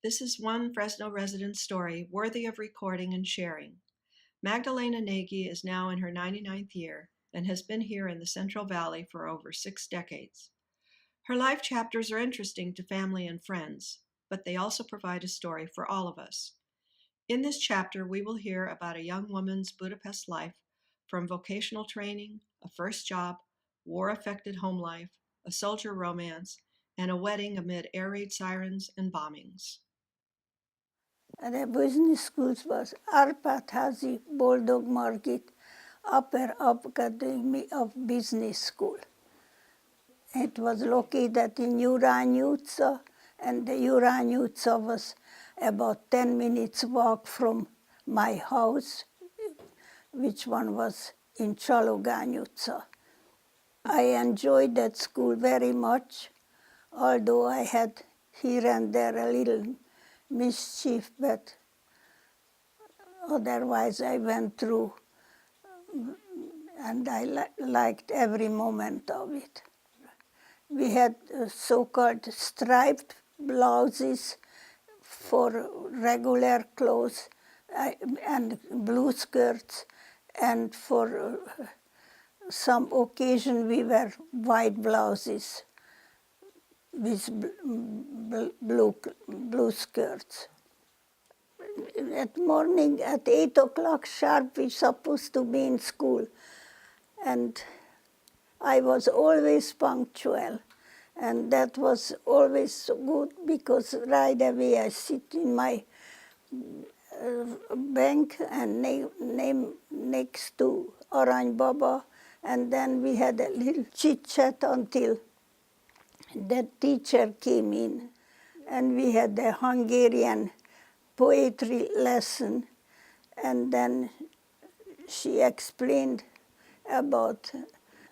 This is one Fresno resident story worthy of recording and sharing. Magdalena Nagy is now in her 99th year and has been here in the Central Valley for over 6 decades. Her life chapters are interesting to family and friends, but they also provide a story for all of us. In this chapter, we will hear about a young woman's Budapest life, from vocational training, a first job, war-affected home life, a soldier romance, and a wedding amid air raid sirens and bombings. The business schools was Árpád-házi Boldog Margit Upper Academy of Business School. It was located in Jurány utca, and the Jurány utca was about 10 minutes walk from my house, which one was in Csalogány utca. I enjoyed that school very much, although I had here and there a little mischief, but otherwise I went through, and I liked every moment of it. We had so-called striped blouses for regular clothes and blue skirts, and for some occasion we wear white blouses with blue skirts. At morning at 8 o'clock sharp we supposed to be in school, and I was always punctual, and that was always so good because right away I sit in my bank and name next to Arany Baba, and then we had a little chit-chat until the teacher came in, and we had a Hungarian poetry lesson, and then she explained about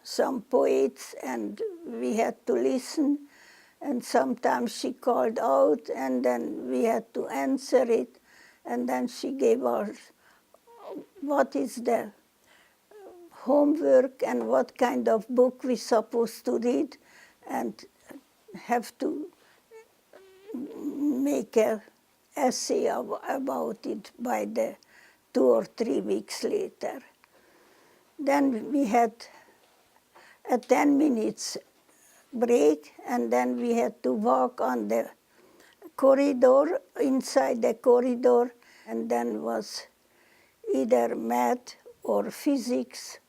some poets, and we had to listen, and sometimes she called out, and then we had to answer it, and then she gave us what is the homework and what kind of book we're supposed to read, and have to make an essay about it by the 2 or 3 weeks later. Then we had a 10 minutes break, and then we had to walk on the corridor, inside the corridor, and then was either math or physics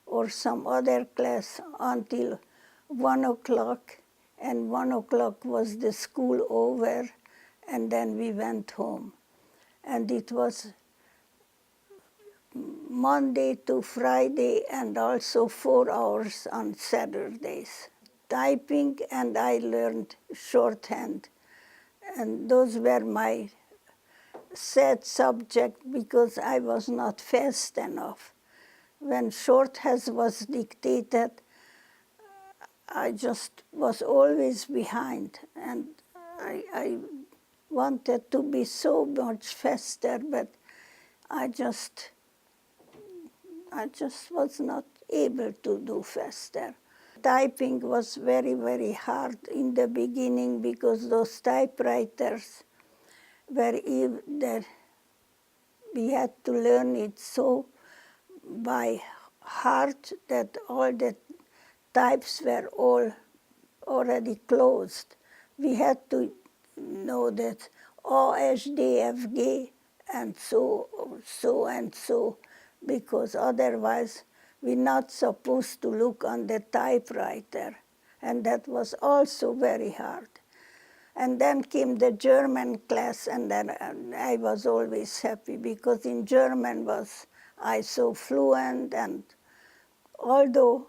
or some other class until 1 o'clock, and 1 o'clock was the school over, and then we went home. And it was Monday to Friday, and also 4 hours on Saturdays. Typing, and I learned shorthand. And those were my sad subject because I was not fast enough. When shorthand was dictated, I just was always behind, and I wanted to be so much faster, but I just was not able to do faster. Typing was very, very hard in the beginning because those typewriters were we had to learn it so by heart that all the types were all already closed. We had to know that O, S, D, F, G, and so, because otherwise we're not supposed to look on the typewriter. And that was also very hard. And then came the German class, and then I was always happy because in German was I so fluent, and although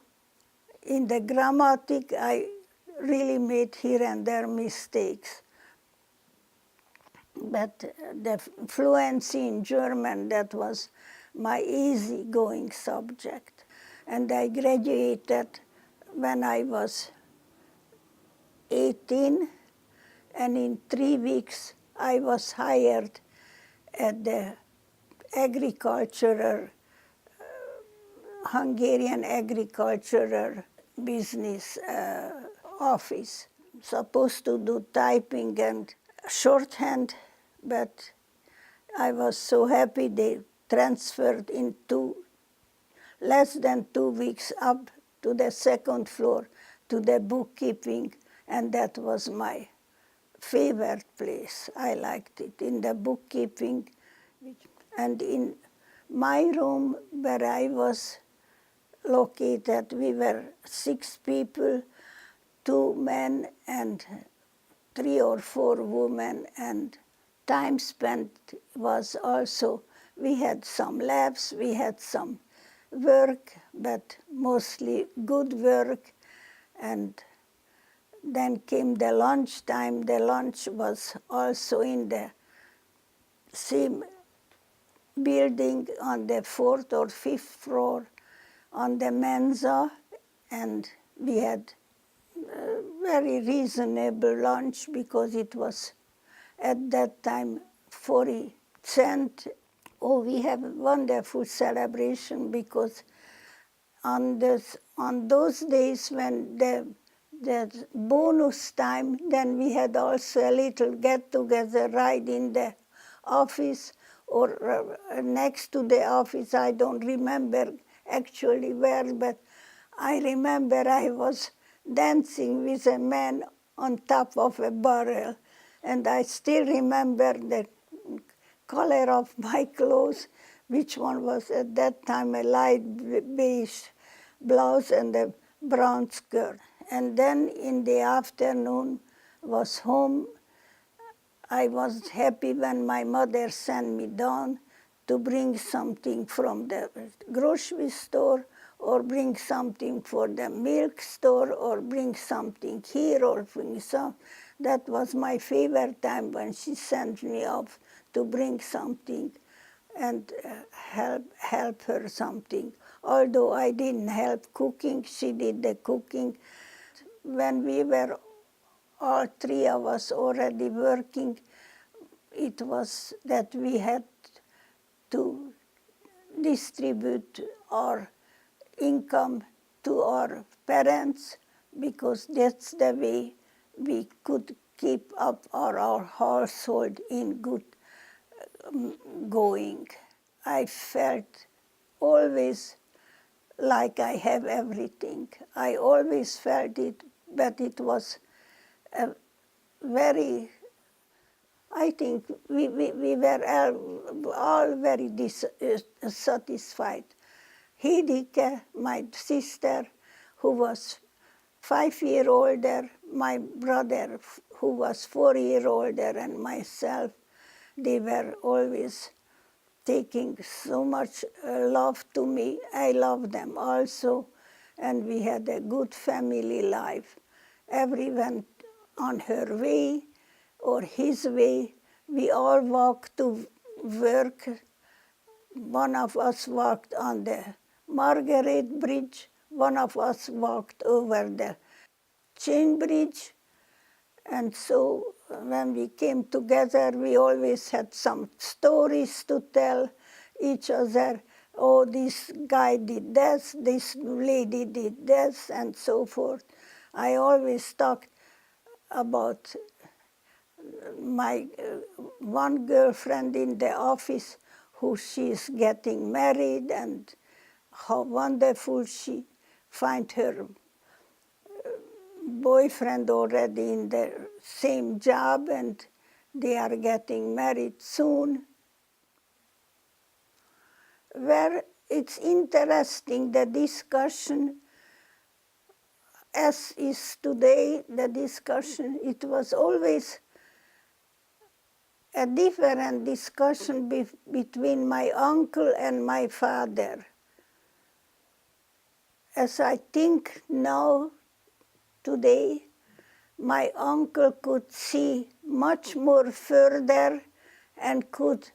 in the grammatic I really made here and there mistakes. But the fluency in German, that was my easy-going subject. And I graduated when I was 18, and in 3 weeks I was hired at the Hungarian agricultural business office. Supposed to do typing and shorthand, but I was so happy they transferred in less than 2 weeks up to the second floor to the bookkeeping, and that was my favorite place. I liked it in the bookkeeping. And in my room where I was located, we were 6 people, 2 men and 3 or 4 women, and time spent was also, we had some labs, we had some work, but mostly good work. And then came the lunch time. The lunch was also in the same building on the 4th or 5th floor on the Mensa, and we had very reasonable lunch because it was at that time 40 cents. Oh, we have a wonderful celebration because on those days when the bonus time, then we had also a little get-together right in the office or next to the office. I don't remember actually where, but I remember I was dancing with a man on top of a barrel, and I still remember the color of my clothes, which one was at that time a light beige blouse and a brown skirt. And then in the afternoon was home. I was happy when my mother sent me down to bring something from the grocery store or bring something for the milk store or bring something here or bring some. That was my favorite time when she sent me off to bring something and help her something. Although I didn't help cooking, she did the cooking. When we were all 3 of us already working, it was that we had to distribute our income to our parents because that's the way we could keep up our household in good going. I felt always like I have everything. I always felt it, but it was a very, I think we were all very dissatisfied. Hidike, my sister, who was 5 years older, my brother, who was 4 years older, and myself, they were always taking so much love to me. I loved them also, and we had a good family life. Everyone on her way or his way, we all walked to work. One of us walked on the Margaret Bridge, one of us walked over the Chain Bridge, and so when we came together, we always had some stories to tell each other. Oh, this guy did this, this lady did this, and so forth. I always talked about my one girlfriend in the office who she's getting married and how wonderful she find her boyfriend already in the same job and they are getting married soon. Where it's interesting, the discussion, as is today, the discussion, it was always a different discussion between my uncle and my father. As I think now, today, my uncle could see much more further and could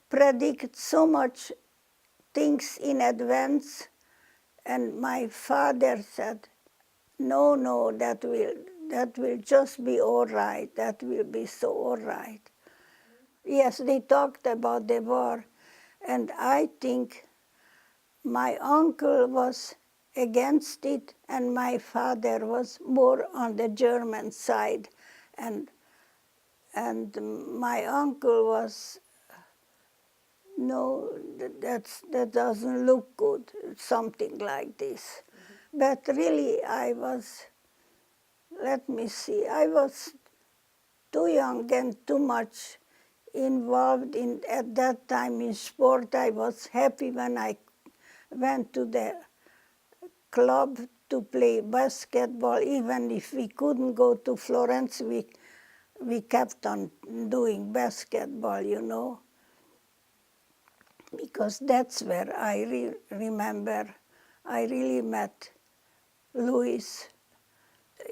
predict so much things in advance. And my father said, no, no, that will just be all right. That will be so all right. Yes, they talked about the war. And I think my uncle was against it and my father was more on the German side. And And my uncle was, no, that doesn't look good, something like this. But really I was, let me see, I was too young and too much involved in at that time in sport. I was happy when I went to the club to play basketball. Even if we couldn't go to Florence, we kept on doing basketball, you know, because that's where I remember I really met Louis.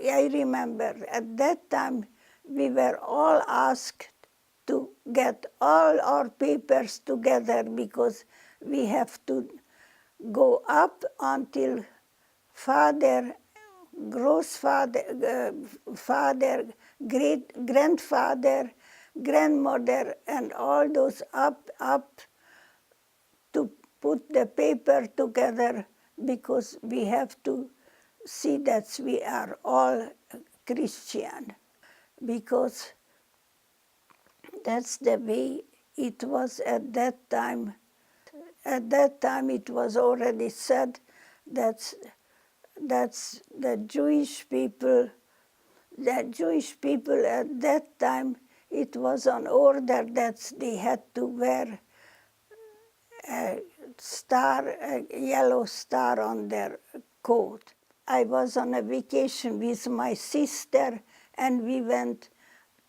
I remember at that time we were all asked to get all our papers together because we have to go up until father, father, great grandfather, grandmother, and all those up to put the paper together because we have to see that we are all Christian, because that's the way it was at that time. At that time it was already said that that's the Jewish people at that time, it was on order that they had to wear a star, a yellow star on their coat. I was on a vacation with my sister and we went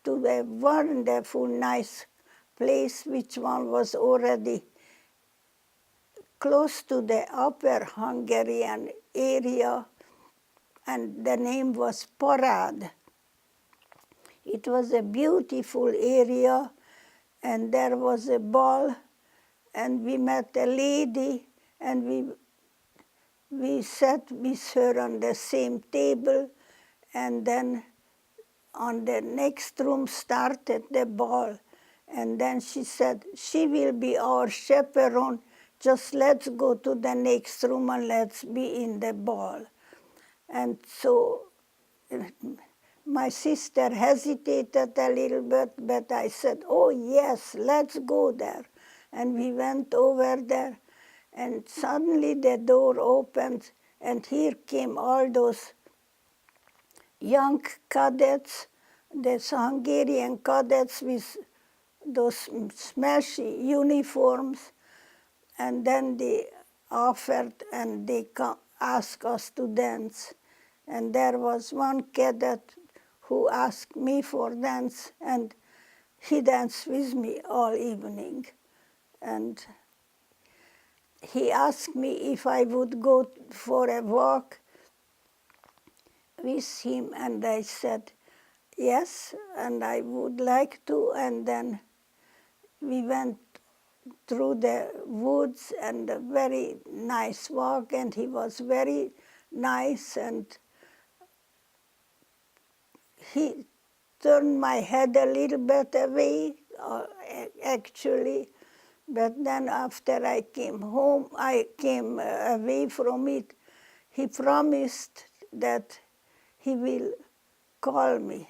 to a wonderful, nice place, which one was already close to the upper Hungarian area, and the name was Parad. It was a beautiful area, and there was a ball, and we met a lady, and we sat with her on the same table, and then on the next room started the ball. And then she said, she will be our chaperone, just let's go to the next room and let's be in the ball. And so my sister hesitated a little bit, but I said, oh yes, let's go there. And we went over there, and suddenly the door opened, and here came all those young cadets, these Hungarian cadets with those smashy uniforms, and then they offered and they asked us to dance. And there was one cadet who asked me for dance, and he danced with me all evening. And he asked me if I would go for a walk with him, and I said yes, and I would like to. And then we went through the woods, and a very nice walk, and he was very nice, and he turned my head a little bit away, actually, but then after I came home, I came away from it, he promised that he will call me.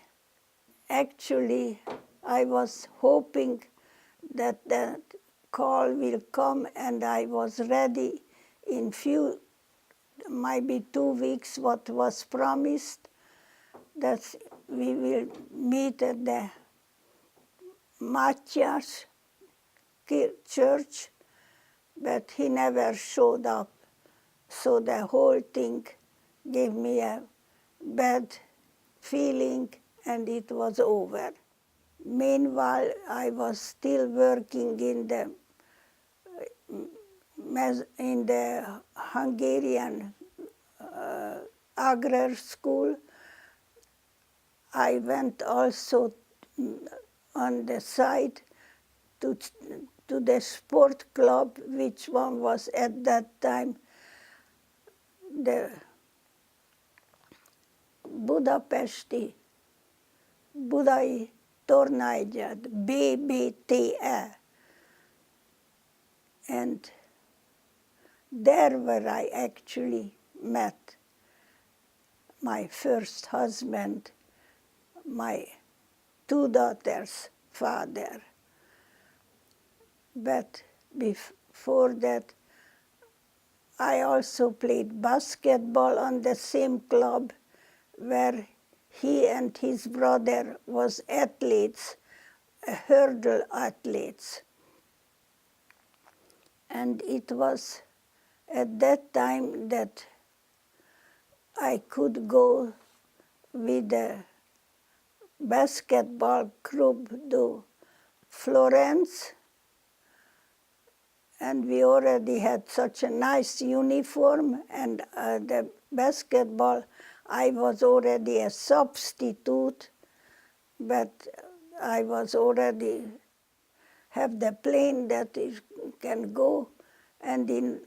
Actually, I was hoping that the call will come, and I was ready in few, maybe 2 weeks, what was promised, that we will meet at the Matthias church, but he never showed up. So the whole thing gave me a bad feeling, and it was over. Meanwhile, I was still working in the Hungarian agrar school. I went also on the side to the sport club, which one was at that time the Budapesti Budai Tornaegyed, BBTE. And there where I actually met my first husband, my two daughters' father. But before that, I also played basketball on the same club where he and his brother was athletes, hurdle athletes. And it was at that time that I could go with the basketball group to Florence, and we already had such a nice uniform, and the basketball, I was already a substitute, but I was already have the plane that it can go, and in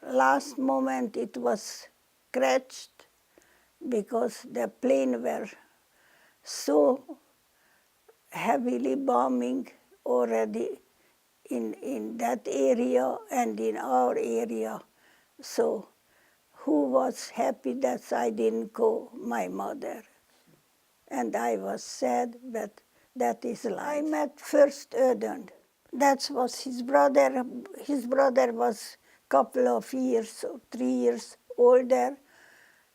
last moment it was crashed because the plane were so heavily bombing already in that area and in our area. So who was happy that I didn't go? My mother. And I was sad, but that is life. I met first Ödön. That was his brother. His brother was couple of years, or 3 years older.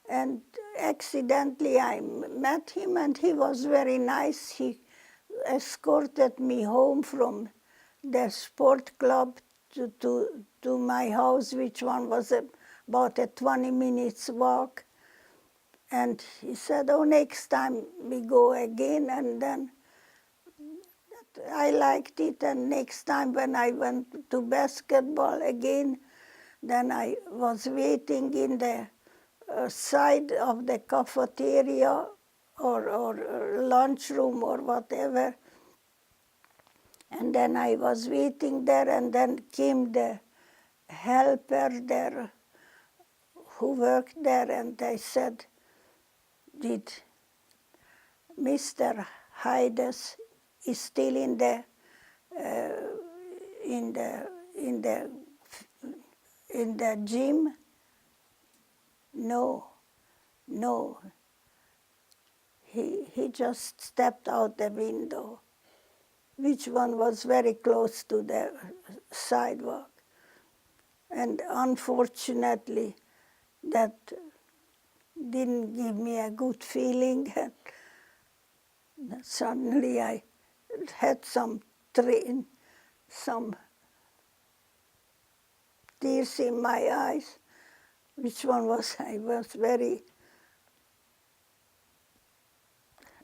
And accidentally I met him, and he was very nice. He escorted me home from the sport club to my house, which one was about a 20 minutes walk. And he said, oh, next time we go again. And then I liked it, and next time when I went to basketball again, then I was waiting in the side of the cafeteria or lunchroom or whatever. And then I was waiting there, and then came the helper there who worked there, and I said, did Mr. Hydes is still in the gym? No, no. He just stepped out the window, which one was very close to the sidewalk. And unfortunately, that didn't give me a good feeling. And suddenly I had some tears in my eyes, which one was, I was very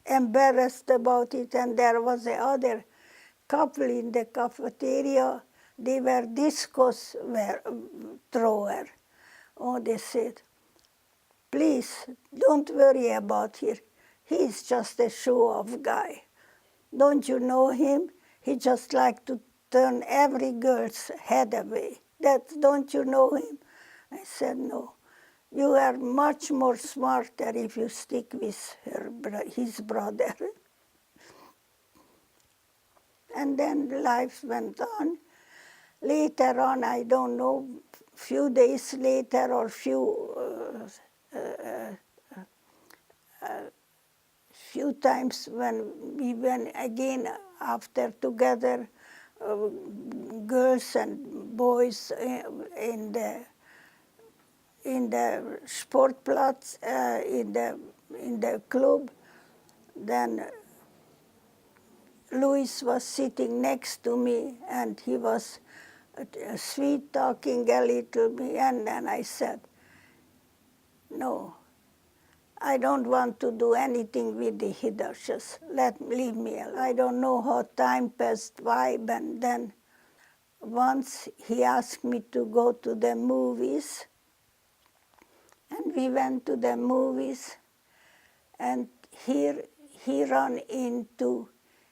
embarrassed about it. And there was the other couple in the cafeteria. They were discus thrower. Oh, they said, please don't worry about him. He's just a show-off guy. Don't you know him? He just like to turn every girl's head away. Don't you know him? I said, no. You are much more smarter if you stick with his brother. And then life went on. Later on, I don't know, few days later or few times when we went again after together, girls and boys in the Sportplatz, in the club, then Louis was sitting next to me, and he was sweet talking a little bit, and then I said, no, I don't want to do anything with the Hidashes. Leave me alone. I don't know how time passed by, but then once he asked me to go to the movies, and we went to the movies, and here he ran into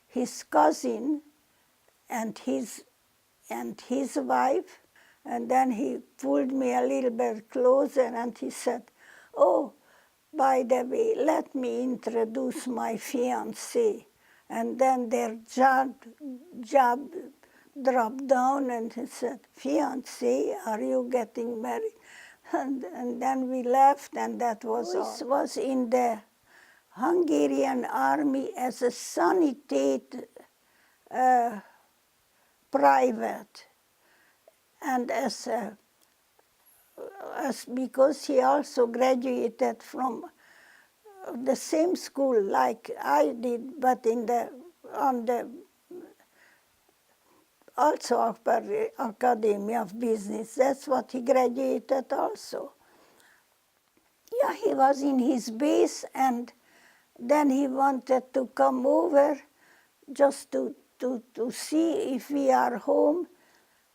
his cousin and his wife, and then he pulled me a little bit closer, and he said, oh, by the way, let me introduce my fiancé. And then their jaw dropped down, and he said, fiancé, are you getting married? And then we left, and that was all. Louis was in the Hungarian army as a sanitate private, and because he also graduated from the same school like I did, but on the also upper Academy of Business. That's what he graduated also. Yeah, he was in his base, and then he wanted to come over just to see if we are home,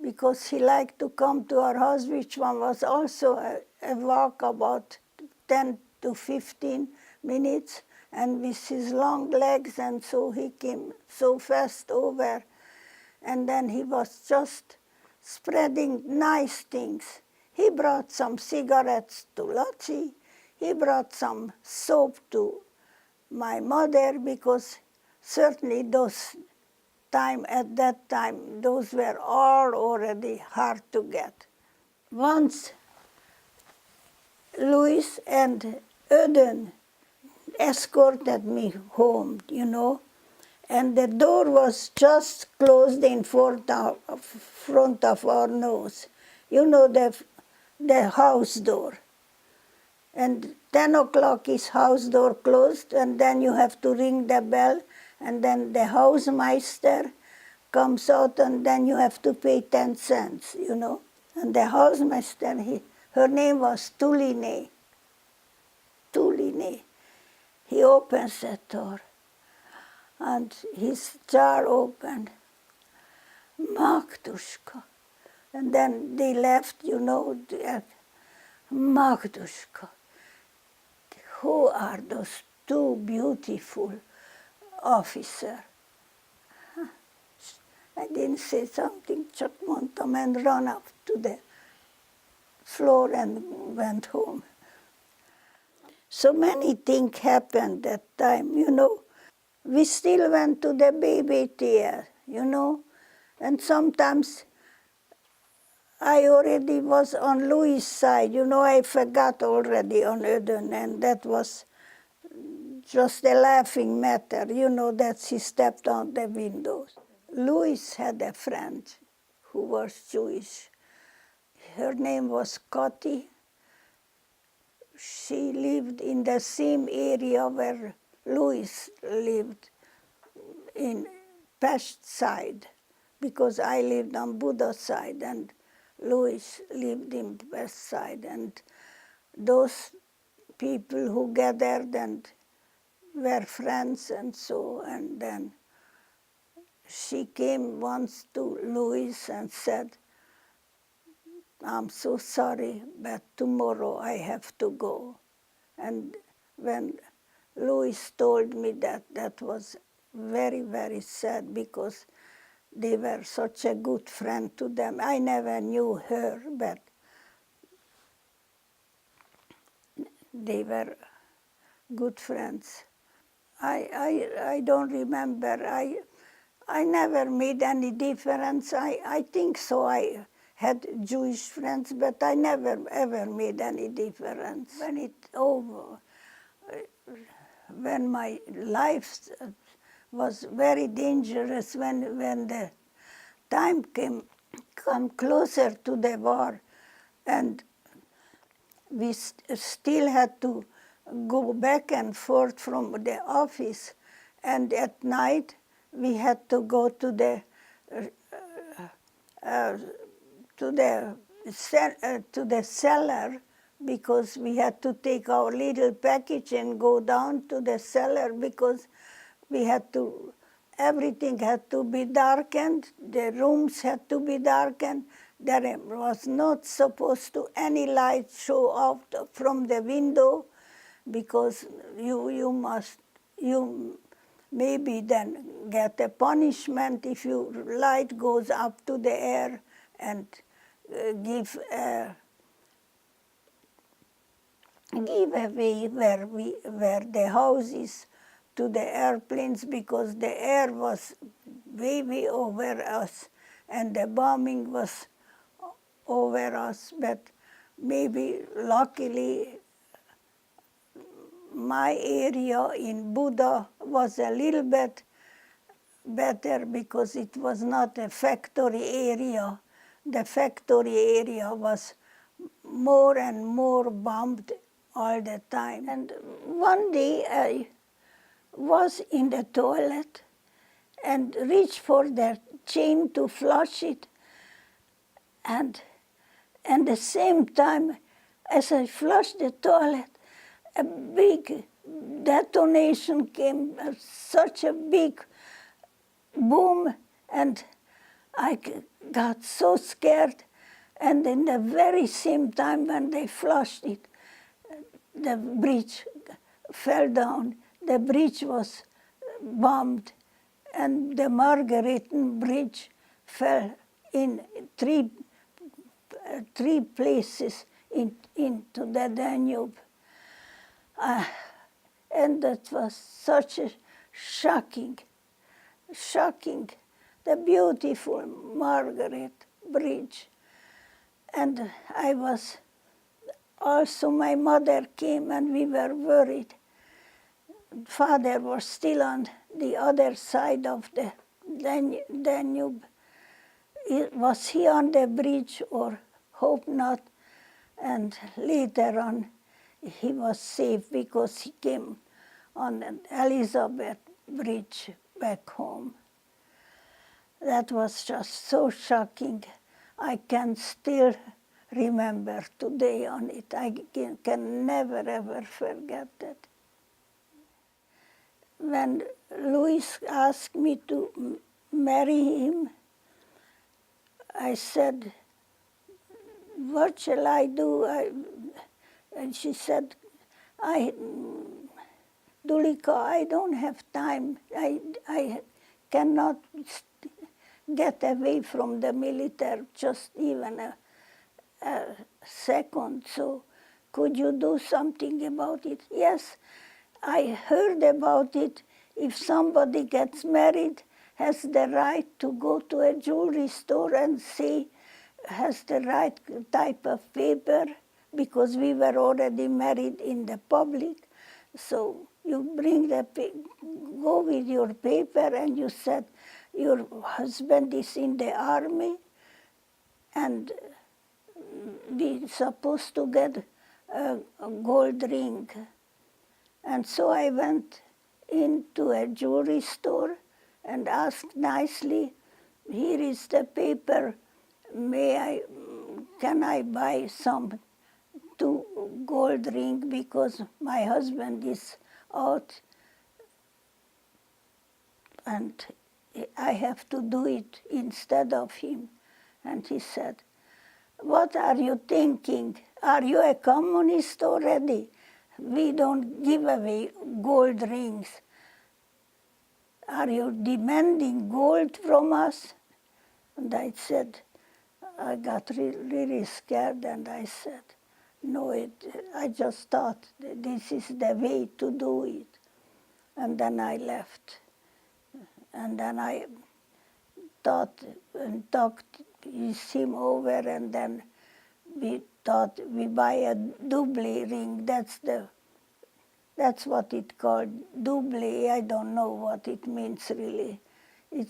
because he liked to come to our house, which one was also a walk about 10 to 15 minutes, and with his long legs, and so he came so fast over, and then he was just spreading nice things. He brought some cigarettes to Lottie, he brought some soap to my mother, because certainly at that time, those were all already hard to get. Once Louis and Eden escorted me home, and the door was just closed in front of our nose. The house door. And 10 o'clock is house door closed, and then you have to ring the bell, and then the housemeister comes out, and then you have to pay 10 cents, And the housemeister, her name was Tuline. Tuline. He opens the door, and his jar opened. Magdushka. And then they left, Magdushka. Who are those two beautiful officers? I didn't say something, just Montam, and ran up to the floor and went home. So many things happened that time, We still went to the baby theater, And sometimes I already was on Louis' side, I forgot already on Eden, and that was just a laughing matter, that she stepped on the windows. Louis had a friend who was Jewish. Her name was Cotty. She lived in the same area where Louis lived, in Pest side, because I lived on Buddha side, and Louis lived in Pest side. And those people who gathered and were friends and so, and then she came once to Louis and said, I'm so sorry, but tomorrow I have to go. And when Louis told me that, that was very, very sad, because they were such a good friend to them. I never knew her, but they were good friends. I don't remember. I never made any difference. I think so. I had Jewish friends, but I never ever made any difference. When my life was very dangerous, when the time come closer to the war, and we still had to go back and forth from the office, and at night we had to go to the cellar, because we had to take our little package and go down to the cellar, because everything had to be darkened, the rooms had to be darkened. There was not supposed to any light show out from the window, because you maybe then get a punishment if your light goes up to the air, and give away where the house is to the airplanes, because the air was way over us, and the bombing was over us. But maybe luckily my area in Buda was a little bit better because it was not a factory area. The factory area was more and more bombed all the time. And one day I was in the toilet and reached for the chain to flush it. And at the same time, as I flushed the toilet, a big detonation came, such a big boom, and I got so scared. And in the very same time when they flushed it, the bridge fell down. The bridge was bombed, and the Margareton Bridge fell in three places into the Danube. And that was such a shocking, the beautiful Margaret Bridge. And I was, also my mother came and we were worried. Father was still on the other side of the Danube. Was he on the bridge or hope not? And later on he was safe because he came on an Elizabeth Bridge back home. That was just so shocking. I can still remember today on it. I can never ever forget that. When Louis asked me to marry him, I said, what shall I do? And she said, Dulika, I don't have time. I cannot get away from the military just even a second. So could you do something about it? Yes, I heard about it. If somebody gets married, has the right to go to a jewelry store and see, has the right type of paper, because we were already married in the public. So you bring go with your paper and you said your husband is in the army and we supposed to get a gold ring. And so I went into a jewelry store and asked nicely, here is the paper, can I buy some 2 gold ring because my husband is out and I have to do it instead of him. And he said, what are you thinking? Are you a communist already? We don't give away gold rings. Are you demanding gold from us? And I said, I got really scared and I said, no, I just thought this is the way to do it. And then I left. And then I thought and talked him over, and then we thought we buy a double ring. That's what it called, double. I don't know what it means really. It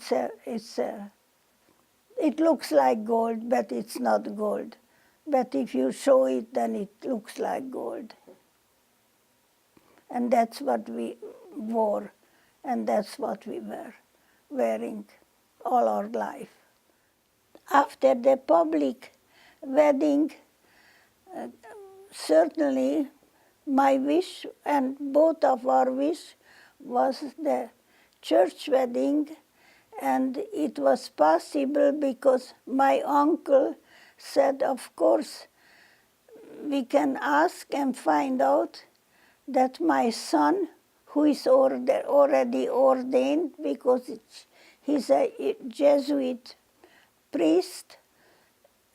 looks like gold, but it's not gold. But if you show it, then it looks like gold. And that's what we wore, and that's what we were wearing all our life. After the public wedding, certainly my wish and both of our wish was the church wedding, and it was possible because my uncle said, of course, we can ask and find out that my son, who is already ordained because he's a Jesuit priest,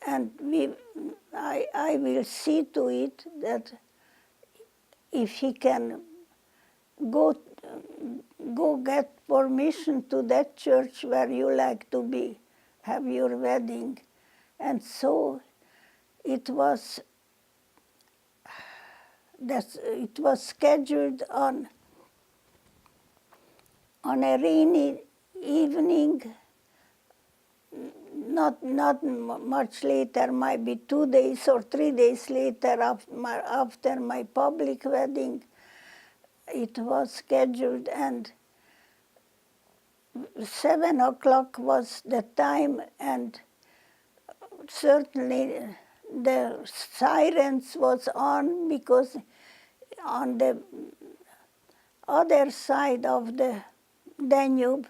and I will see to it that if he can go get permission to that church where you like to have your wedding. And so it was it was scheduled on a rainy evening, not much later, maybe 2 days or 3 days later after my public wedding. It was scheduled, and 7 o'clock was the time, and certainly the sirens was on, because on the other side of the Danube,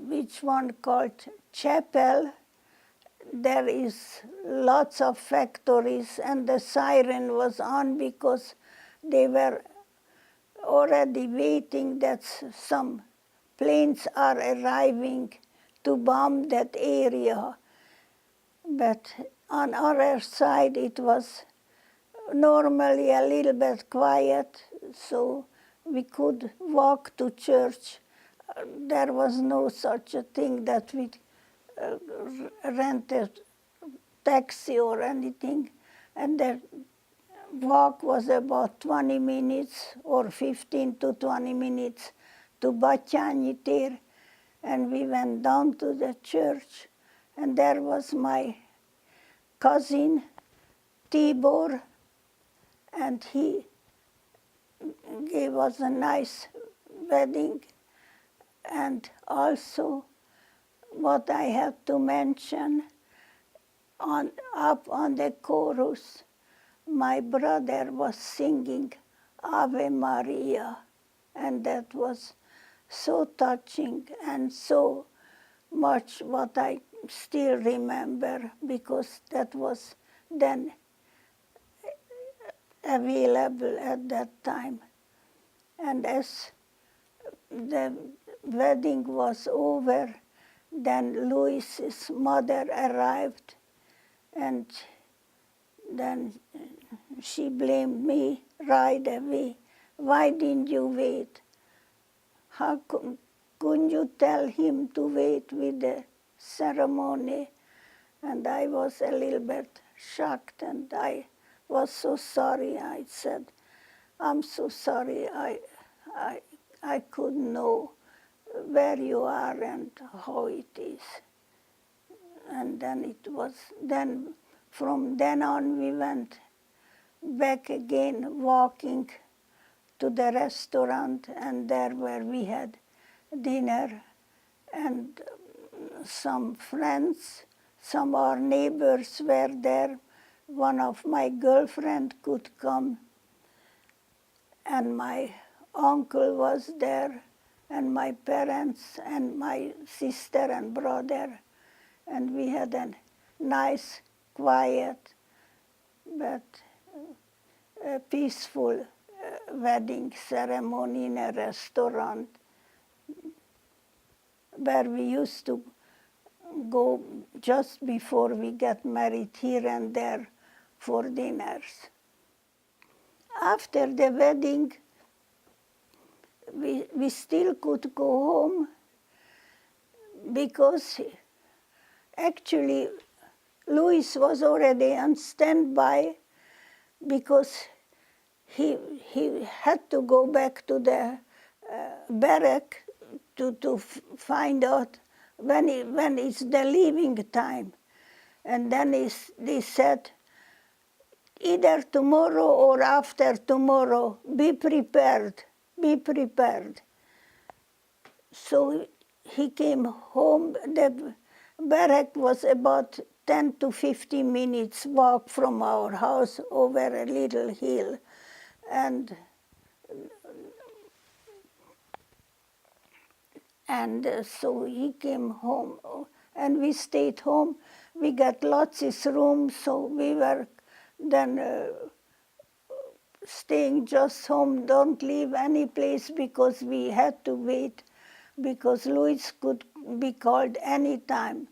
which one called Chapel, there is lots of factories, and the siren was on because they were already waiting that some planes are arriving to bomb that area. But on our side it was normally a little bit quiet, so we could walk to church. There was no such a thing that we rented taxi or anything, and the walk was about 20 minutes or 15 to 20 minutes to Batyánytér, and we went down to the church, and there was my cousin Tibor, and he gave us a nice wedding. And also, what I have to mention, up on the chorus, my brother was singing Ave Maria, and that was so touching and so much what I still remember, because that was then available at that time. And as the wedding was over, then Louis's mother arrived, and then she blamed me right away. Why didn't you wait? How couldn't you tell him to wait with the ceremony? And I was a little bit shocked, and I was so sorry. I said, I'm so sorry. I couldn't know where you are and how it is. And then it was, then from then on we went back again, walking to the restaurant, and there where we had dinner, and some friends, some of our neighbors were there. One of my girlfriend could come, and my uncle was there, and my parents, and my sister and brother, and we had a nice, quiet, but peaceful wedding ceremony in a restaurant where we used to go just before we got married here and there for dinners. After the wedding, we still could go home, because actually Louis was already on standby, because he had to go back to the barrack to find out when it's the leaving time. And then they said, either tomorrow or after tomorrow, be prepared, be prepared. So he came home. The barrack was about 10 to 15 minutes walk from our house over a little hill. And so he came home, and we stayed home. We got lots of rooms, so we were then staying just home, don't leave any place, because we had to wait, because Louis could be called any time.